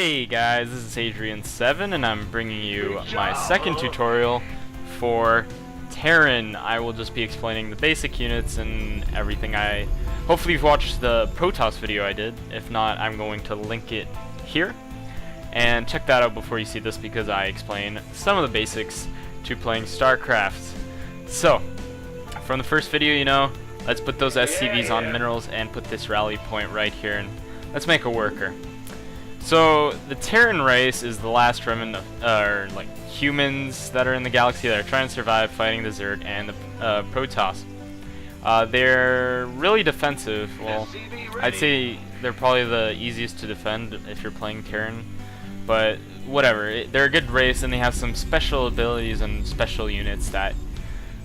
Hey guys, this is Adrian7 and I'm bringing you my second tutorial for Terran. I will just be explaining the basic units and everything. Hopefully you've watched the Protoss video I did. If not, I'm going to link it here. And check that out before you see this because I explain some of the basics to playing Starcraft. So, from the first video, you know, let's put those SCVs on minerals and put this rally point right here and let's make a worker. So, the Terran Race is the last remnant of, like, humans that are in the galaxy that are trying to survive fighting the Zerg and the Protoss. They're really defensive. Well, I'd say they're probably the easiest to defend if you're playing Terran. But, whatever. They're a good race and they have some special abilities and special units that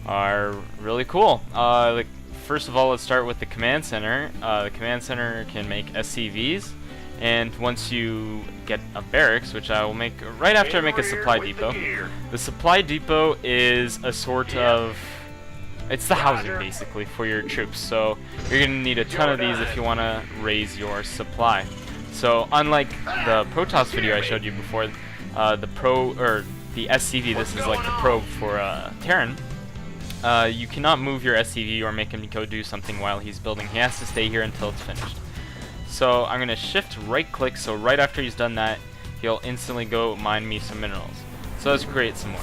are really cool. Like, first of all, let's start with the command center. The command center can make SCVs. And once you get a barracks, which I will make right after I make a supply depot, the supply depot is a sort of, it's the housing basically for your troops. So you're going to need a ton of these if you want to raise your supply. So unlike the Protoss video I showed you before, the SCV, this is like the probe for Terran. You cannot move your SCV or make him go do something while he's building. He has to stay here until it's finished. So I'm going to shift right click, so right after he's done that, he'll instantly go mine me some minerals. So let's create some more.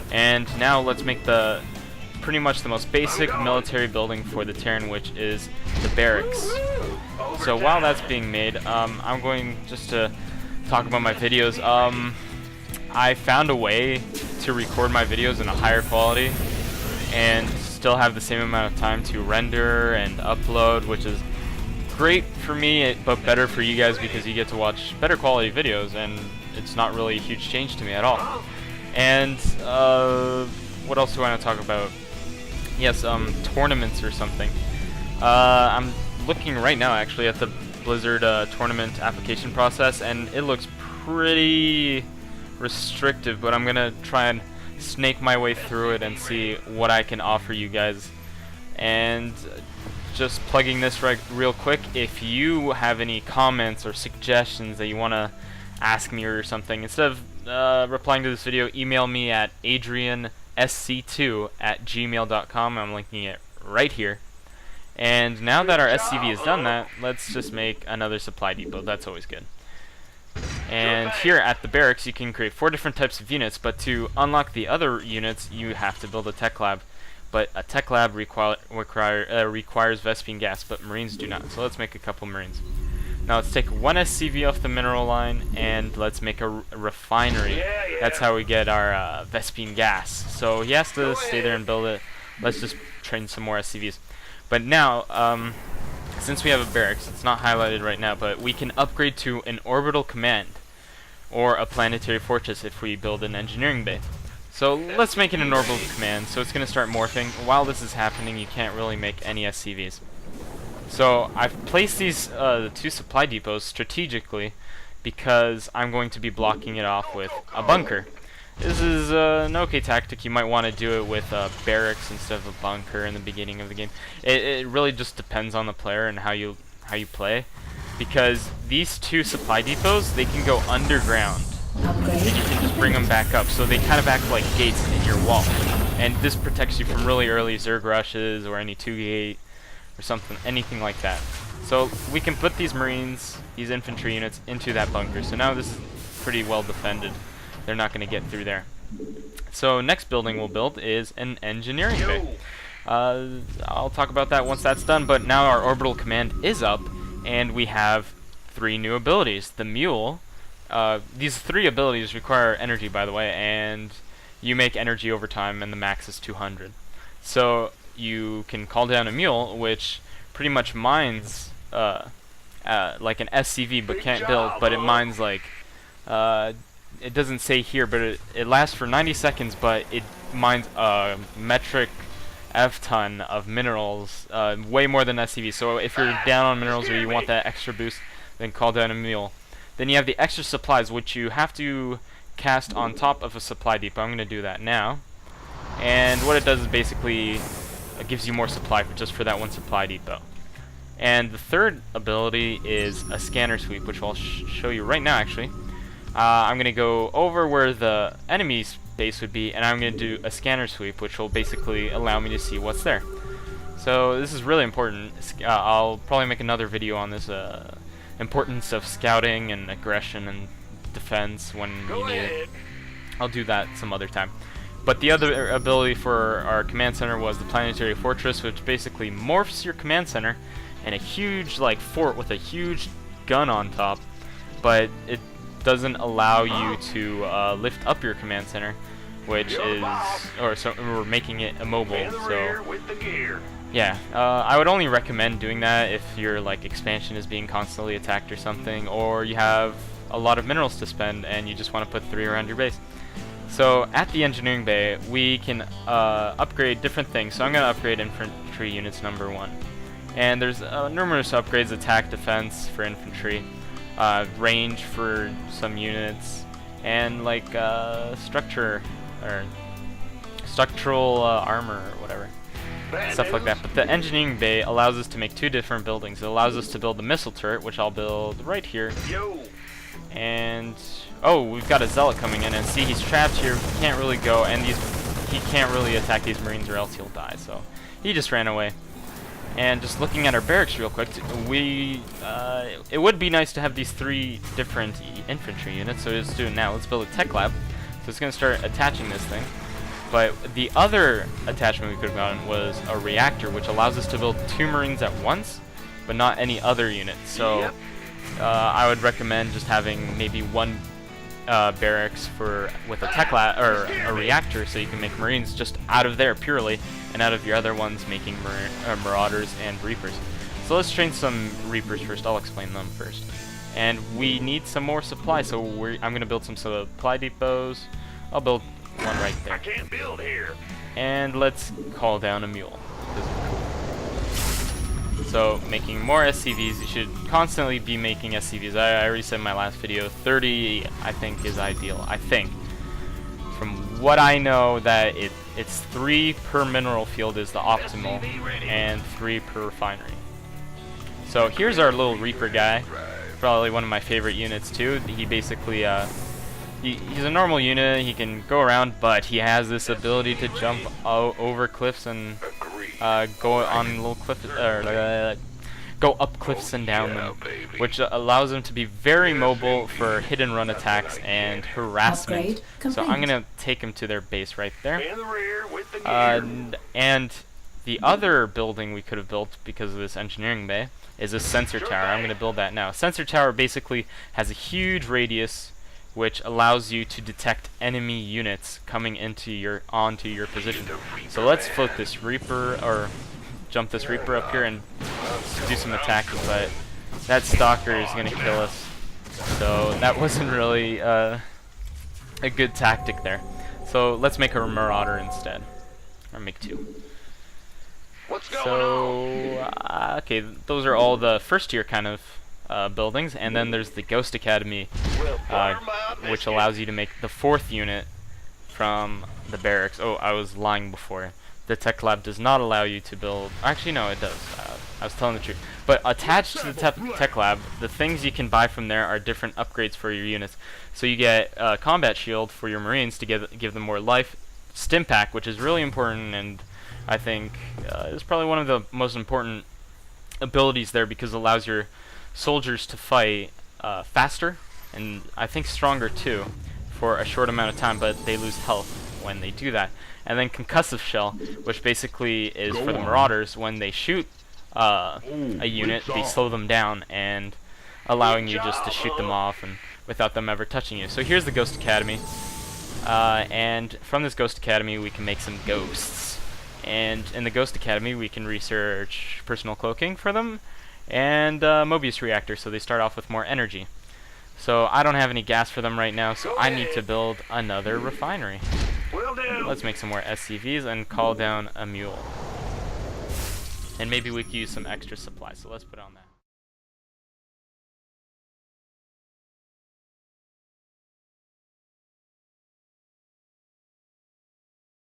And now let's make the pretty much the most basic military building for the Terran, which is the barracks. So while that's being made, I'm going just to talk about my videos. I found a way to record my videos in a higher quality and still have the same amount of time to render and upload, which is great for me, but better for you guys because you get to watch better quality videos, and it's not really a huge change to me at all. And what else do I want to talk about? Yes, tournaments or something. I'm looking right now actually at the Blizzard tournament application process, and it looks pretty restrictive, but I'm gonna try and snake my way through it and see what I can offer you guys. And just plugging this real quick, if you have any comments or suggestions that you want to ask me or something, instead of replying to this video, email me at adriansc2@gmail.com. I'm linking it right here. And now that our SCV has done that, let's just make another supply depot. That's always good. And here at the barracks, you can create 4 different types of units, but to unlock the other units, you have to build a tech lab. But a tech lab requires Vespene gas, but Marines do not. So let's make a couple Marines. Now let's take 1 SCV off the mineral line, and let's make a refinery. That's how we get our Vespene gas. So he has to stay there and build it. Let's just train some more SCVs. But now, since we have a barracks, it's not highlighted right now, but we can upgrade to an orbital command or a planetary fortress if we build an engineering bay. So let's make it an orbital command, so it's going to start morphing. While this is happening, you can't really make any SCVs. So I've placed these the 2 supply depots strategically because I'm going to be blocking it off with a bunker. This is an okay tactic. You might want to do it with barracks instead of a bunker in the beginning of the game. It really just depends on the player and how you play, because these 2 supply depots, they can go underground. And you can just bring them back up, so they kind of act like gates in your wall, and this protects you from really early Zerg rushes or any 2-gate or something, anything like that. So we can put these Marines, these infantry units, into that bunker. So now this is pretty well defended. They're not going to get through there. So next building we'll build is an engineering bay. I'll talk about that once that's done, but now our orbital command is up, and we have 3 new abilities. The Mule. These 3 abilities require energy, by the way, and you make energy over time, and the max is 200. So you can call down a Mule, which pretty much mines like an SCV, but can't build. But it mines like it doesn't say here, but it lasts for 90 seconds. But it mines a metric F-ton of minerals, way more than SCV. So if you're down on minerals or you want that extra boost, then call down a Mule. Then you have the extra supplies, which you have to cast on top of a supply depot. I'm going to do that now. And what it does is basically it gives you more supply just for that 1 supply depot. And the third ability is a scanner sweep, which I'll show you right now actually. I'm gonna go over where the enemy's base would be, and I'm gonna do a scanner sweep, which will basically allow me to see what's there. So this is really important. I'll probably make another video on this importance of scouting and aggression and defense when you need it. I'll do that some other time. But the other ability for our command center was the Planetary Fortress, which basically morphs your command center in a huge like fort with a huge gun on top, but it doesn't allow you to lift up your command center, which is, so we're making it immobile. So yeah, I would only recommend doing that if your like expansion is being constantly attacked or something, or you have a lot of minerals to spend and you just want to put 3 around your base. So at the engineering bay, we can upgrade different things. So I'm going to upgrade infantry units number 1. And there's numerous upgrades: attack, defense for infantry, range for some units, and like structure or structural armor or whatever. Stuff like that. But the engineering bay allows us to make 2 different buildings. It allows us to build the missile turret, which I'll build right here. And oh, we've got a zealot coming in, and see, he's trapped here. He can't really go, and he can't really attack these marines, or else he'll die. So he just ran away. And just looking at our barracks real quick, it would be nice to have these 3 different infantry units. So let's do it now. Let's build a tech lab. So it's going to start attaching this thing. But the other attachment we could have gotten was a reactor, which allows us to build 2 marines at once, but not any other unit. So I would recommend just having maybe 1 barracks with a tech lab or a reactor, so you can make marines just out of there purely, and out of your other ones making marauders and reapers. So let's train some reapers first. I'll explain them first. And we need some more supply, so I'm going to build some supply depots. I'll build one right there. I can't build here. And let's call down a mule. So making more SCVs, you should constantly be making SCVs. I already said in my last video, 30 I think is ideal. I think. From what I know, that it's 3 per mineral field is the optimal, and 3 per refinery. So here's our little Reaper guy. Probably one of my favorite units too. He basically he's a normal unit. He can go around, but he has this ability to jump over cliffs and go on little cliffs, or go up cliffs and down them, which allows him to be very mobile for hit and run attacks and harassment. So I'm gonna take him to their base right there. And the other building we could have built because of this engineering bay is a sensor tower. I'm gonna build that now. Sensor tower basically has a huge radius, which allows you to detect enemy units coming onto your position. So let's float this Reaper, or jump this Reaper up here and do some attacking, but that Stalker is gonna kill us. So that wasn't really a good tactic there. So let's make a Marauder instead, or make 2. Okay, those are all the first tier kind of buildings, and then there's the Ghost Academy, which allows you to make the 4th unit from the barracks. Oh, I was lying before. The tech lab does not allow you to build. Actually, no, it does. I was telling the truth. But attached to the tech lab, the things you can buy from there are different upgrades for your units. So you get a combat shield for your marines to give them more life, stim pack, which is really important, and I think is probably one of the most important abilities there, because it allows your soldiers to fight faster, and I think stronger too, for a short amount of time, but they lose health when they do that. And then concussive shell, which basically is for the marauders. When they shoot a unit, they slow them down, and allowing you just to shoot them off and without them ever touching you. So here's the Ghost Academy, and from this Ghost Academy we can make some ghosts. And in the Ghost Academy we can research personal cloaking for them, and Mobius reactor, so they start off with more energy. So I don't have any gas for them right now, so I need to build another refinery. Let's make some more SCVs and call down a mule. And maybe we could use some extra supplies, so let's put on that.